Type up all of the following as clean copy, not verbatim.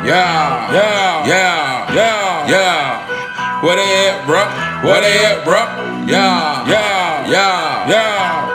Yeah, yeah, yeah, yeah, yeah. Where they at, bro? Where they at, bro? Yeah, yeah, yeah, yeah.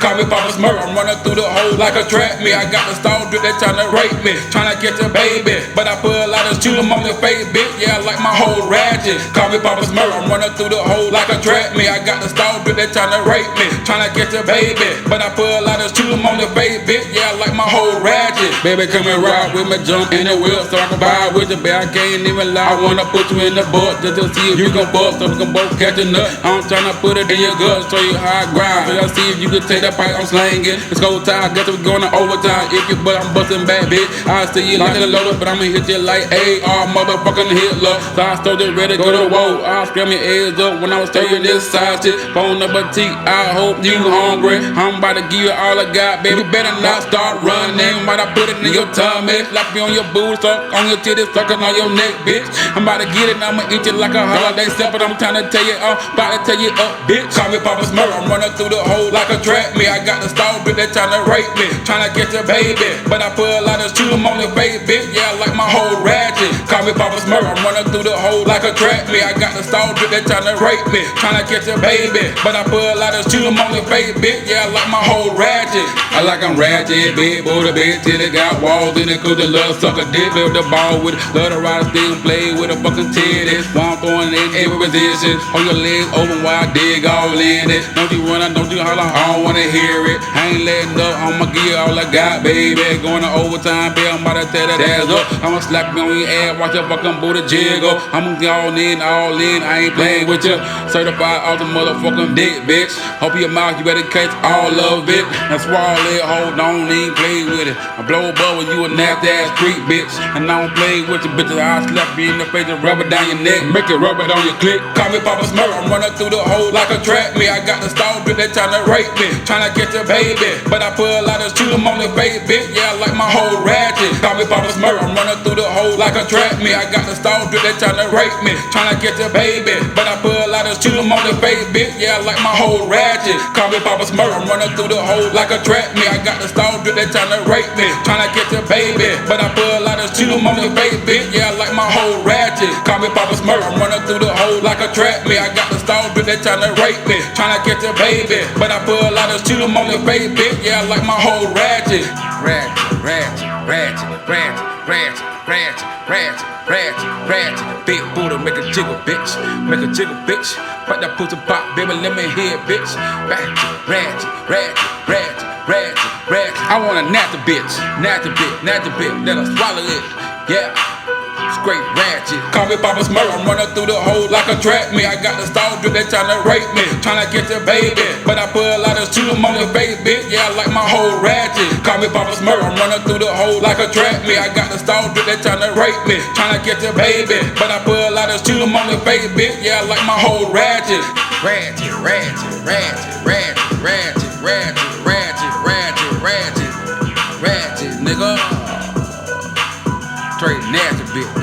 Call me Papa Smurf, I'm running through the hole like a trap me. I got the stall drip, they tryna rape me, tryna get your baby. But I put a lot of shoot 'em on your face, bitch. Yeah, I like my whole ratchet. Call me Papa Smurf, I'm running through the hole like a trap me. I got the stall drip, they tryna rape me, tryna get your baby. But I put a lot of shoot 'em on your face, bitch. Yeah, I like my whole ratchet. Baby, come and ride with me, jump in the wheel so I can ride with you, baby. I can't even lie. I wanna put you in the butt just to see if you can bust, so we can both catch a nut. I'm tryna put it in your gut, show you how I grind. So y'all see if you can take that pipe, I'm slanging. It's go time, guess we going to overtime. If you but I'm busting back, bitch. I see you like a loader, but I'ma hit you like AR, motherfucking Hitler. So I stole it ready, go to war. I scram your ears up when I was stirring this side shit. Phone number T, I hope you hungry. I'm about to give you all I got, baby. You better not start running. Might I put it in your tummy, slap you on your boots, suck on your titties, sucking on your neck, bitch. I'm about to get it, I'ma eat you like a holiday step, but I'm trying to tell you up, about to tell you up, bitch. Call me Papa Smurf, I'm running through the hole like a trap me. I got the stall bitch, they tryna rape me, tryna get your baby. But I put a lot of shoot 'em on your face, bitch. Yeah, I like my whole ratchet. Call me Papa Smurf, I'm running through the hole like a trap me. I got the stall bitch, they tryna rape me, tryna get your baby. But I put a lot of shoot 'em on your face, bitch. Yeah, I like my whole ratchet. I like I'm ratchet, big boy, the big titty got walls in it, cause they love sucker dick, build the ball with it, love to ride a stick, play with a fucking titties. While I'm throwing in every position, hold your legs open while I dig all in it. Don't you run, don't you holler, I don't wanna hear it. I ain't letting up, I'ma give you all I got, baby. Going to overtime, baby, I'm about to tear that ass up. I'ma slap you on your ass, watch your fucking booty jiggle. I'ma get all in, I ain't playing with you. Certified off the motherfucking dick, bitch. Hope your mouth, you better catch all of it. And swallow it, hold on, ain't play with it. I blow a bubble, you a nasty ass creep, bitch. And I don't play with you, bitches. I slap you in the face and rub it down your neck, make it rub it on your clip. Call me Papa Smurf, I'm running through the hole like a trap me. I got the stall drip, they tryna rape me, tryna get your baby. But I put a lot of shoot 'em on your face, bitch. Yeah, I like my whole ratchet. Call me Papa Smurf, I'm running through the hole like a trap me. I got the stall drip, they tryna rape me, tryna get your baby. But I put a lot of shoot 'em on your face, bitch. Yeah, I like my whole ratchet. Call me Papa Smurf, I'm running through the hole like a trap me. I got the stall drip, they tryna rape me, tryna get your baby. But I put a lot of shoot 'em on your face, bitch. Yeah, I like my whole ratchet. Call me Papa Smurf, I'm running through the hole like a trap me. I got the stall drip, they tryna rape me, tryna get your baby. But I put a lot of shoot 'em on your face, bitch. Yeah, I like my whole ratchet. Ratchet, ratchet, ratchet, ratchet, ratchet, ratchet, ratchet, ratchet, ratchet. Big booty, make a jiggle, bitch. Make a jiggle, bitch. Put that pussy pop, baby, let me hear it, bitch. Ratchet, ratchet, ratchet, ratchet, ratchet, ratchet. I want a natty bitch, natty bitch, let her swallow it. Yeah. Straight ratchet. Call me Papa Smurf, I'm running through the hole like a trap me. I got the stall drip, they tryna rape me, tryna get your baby. But I put a lot of shoot 'em on your face, bitch. Yeah, I like my whole ratchet. Call me Papa Smurf, I'm running through the hole like a trap me. I got the stall drip, they tryna rape me, tryna get your baby. But I put a lot of shoot 'em on your face, bitch. Yeah, I like my whole ratchet. Ratchet, ratchet, ratchet, ratchet, ratchet, ratchet, ratchet, ratchet, ratchet, ratchet, nigga. Straight nasty bitch.